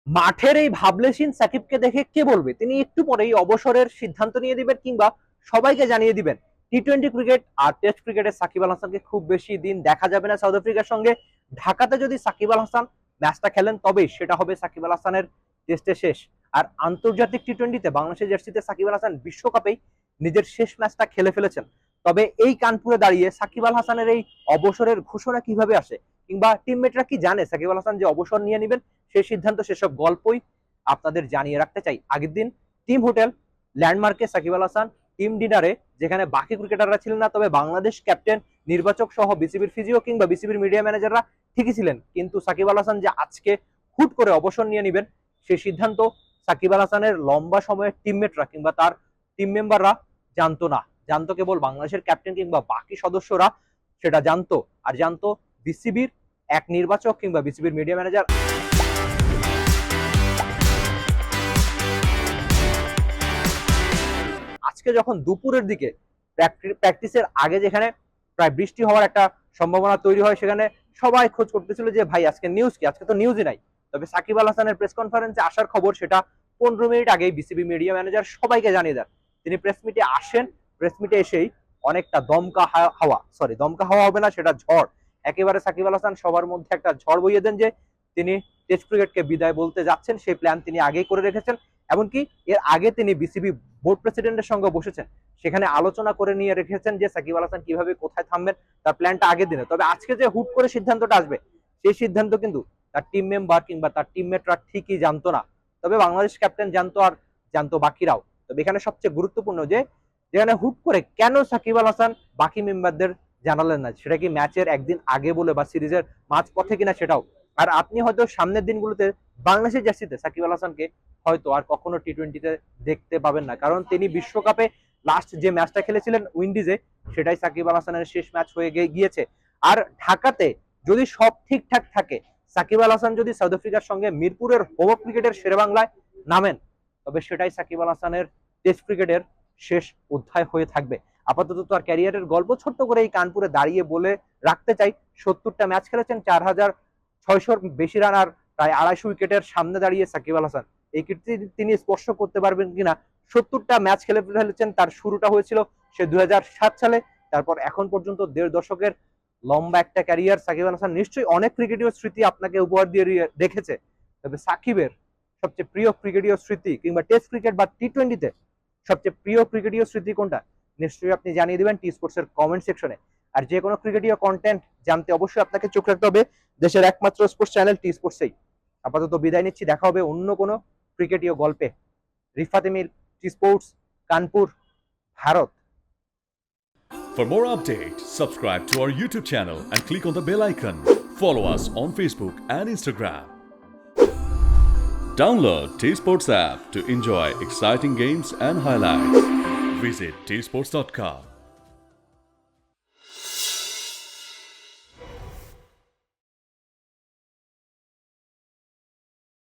মাঠের এই ভাবলেশীন সাকিবকে দেখে কে বলবে তিনি একটু পরেই অবসরের সিদ্ধান্ত নিয়ে দিবেন কিংবা সবাইকে জানিয়ে দিবেন টি-20 ক্রিকেট আর টেস্ট ক্রিকেটে সাকিব আল হাসানকে খুব বেশি দিন দেখা যাবে না সাউথ আফ্রিকার সঙ্গে। ঢাকাতে যদি সাকিব আল হাসান ম্যাচটা খেলেন তবেই সেটা হবে সাকিব আল হাসানের টেস্টে শেষ। আর আন্তর্জাতিক টি-20তে বাংলাদেশের জার্সিতে সাকিব আল হাসান বিশ্বকাপেই নিজের শেষ ম্যাচটা খেলে ফেলেছেন। তবে এই কানপুরে দাঁড়িয়ে সাকিব আল হাসানের এই অবসরের ঘোষণা কিভাবে আসে কিংবা টিমমেটরা কি জানে সাকিব আল হাসান যে অবসর নিয়ে নেবেন সেই সিদ্ধান্ত, সেসব গল্পই আপনাদের জানিয়ে রাখতে চাই। আগের দিন team hotel ল্যান্ডমার্কে Shakib Al Hasan team ডিনারে, যেখানে বাকি ক্রিকেটাররা ছিলেন না, তবে বাংলাদেশ ক্যাপ্টেন, নির্বাচক সহ বিসিবির ফিজিও কিংবা বিসিবির মিডিয়া ম্যানেজাররা ঠিকই ছিলেন। কিন্তু সাকিব আল হাসান যে আজকে হুট করে অবসর নিয়ে নেবেন সেই সিদ্ধান্ত সাকিব আল হাসানের লম্বা সময়ের টিমমেটরা কিংবা তার টিম মেম্বাররা জানতো না। জানতো কেবল বাংলাদেশের ক্যাপ্টেন কিংবা বাকি সদস্যরা, সেটা জানতো। আর জানতো বিসিবির এক নির্বাচক কিংবা বিসিবির মিডিয়া ম্যানেজার। আজকে যখন দুপুরের দিকে প্র্যাকটিসের আগে যেখানে প্রায় বৃষ্টি হওয়ার একটা সম্ভাবনা তৈরি হয়, সেখানে সবাই খোঁজ করতেছিল যে ভাই আজকে নিউজ কি, আজকে তো নিউজই নাই। তবে সাকিব আল হাসানের প্রেস কনফারেন্সে আসার খবর সেটা 15 মিনিট আগেই বিসিবি মিডিয়া ম্যানেজার সবাইকে জানিয়ে দেন। তিনি প্রেস মিটে আসেন, প্রেস মিটে এসেই অনেকটা দমকা হাওয়া হবে না, সেটা ঝড়। একেবারে সাকিব আল হাসান সবার মধ্যে একটা ঝড় বইয়ে দেন যে তিনি টেস্ট ক্রিকেটকে বিদায় বলতে যাচ্ছেন। সেই প্ল্যান তিনি আগেই করে রেখেছেন। এমনকি এর আগে তিনি বিসিবি বোর্ড প্রেসিডেন্টের সঙ্গে বসেছেন, সেখানে আলোচনা করে নিয়ে রেখেছেন যে সাকিব আল হাসান কিভাবে কোথায় থামবেন, তার প্ল্যানটা আগের দিনে। তবে আজকে যে হুট করে সিদ্ধান্তটা আসবে সেই সিদ্ধান্ত কিন্তু তার টিম মেম্বার কিংবা তার টিমমেটরা ঠিকই জানতো না। তবে বাংলাদেশ ক্যাপ্টেন জানতো, আর জানতো বাকিরাও। তবে এখানে সবচেয়ে গুরুত্বপূর্ণ যে যেখানে হুট করে কেন সাকিব আল হাসান বাকি মেম্বারদের জানালেন না, সেটা কি ম্যাচের একদিন আগে বলে বা সিরিজের মাঝ পথে কিনা সেটাও। আর আপনি হয়তো সামনের দিনগুলোতে বাংলাদেশের জার্সিতে সাকিব আল হাসানকে হয়তো আর কখনো টি-20তে দেখতে পাবেন না, কারণ তিনি বিশ্বকাপে লাস্ট যে ম্যাচটা খেলেছিলেন উইন্ডিজে, সেটাই সাকিব আল হাসানের শেষ ম্যাচ হয়ে গিয়েছে। আর ঢাকাতে যদি সব ঠিকঠাক থাকে, সাকিব আল হাসান যদি সাউথ আফ্রিকার সঙ্গে মিরপুরের হোম ক্রিকেটের শেরেবাংলায় নামেন, তবে সেটাই সাকিব আল হাসানের টেস্ট ক্রিকেটের শেষ অধ্যায় হয়ে থাকবে। আপাতত তার ক্যারিয়ারের গল্প ছোট্ট করে এই কানপুরে দাঁড়িয়ে বলে রাখতে চাই। 70টা ম্যাচ খেলেছেন, 4,600 বেশি রান, আর প্রায় 250 উইকেটের সামনে দাঁড়িয়ে সাকিব আল হাসান এই কীর্তি তিনি স্পর্শ করতে পারবেন কিনা। 70টা ম্যাচ খেলে ফেলেছেন। তার শুরুটা হয়েছিল সে 2007 সালে, তারপর এখন পর্যন্ত 1.5 দশকের লম্বা একটা ক্যারিয়ার। সাকিব আল হাসান নিশ্চয়ই অনেক ক্রিকেটীয় স্মৃতি আপনাকে উপহার দিয়ে রেখেছে। তবে সাকিবের সবচেয়ে প্রিয় ক্রিকেটীয় স্মৃতি কিংবা টেস্ট ক্রিকেট বা টি-20তে সবচেয়ে প্রিয় ক্রিকেটীয় স্মৃতি কোনটা, নিশ্চয়ই আপনি জানিয়ে দিবেন টি স্পোর্টস এর কমেন্ট সেকশনে। আর যে কোনো ক্রিকেটীয় কন্টেন্ট জানতে অবশ্যই আপনাকে চোখ রাখতে হবে দেশের একমাত্র স্পোর্টস চ্যানেল টি স্পোর্টসেই। আপাতত বিদায় নিচ্ছি, দেখা হবে অন্য কোনো ক্রিকেটীয় গল্পে। Rifat Emir, T Sports, Kanpur, Bharat. For more updates, subscribe to our YouTube channel and click on the bell icon. Follow us on Facebook and Instagram. Download T-Sports app to enjoy exciting games and highlights. Visit tsports.com.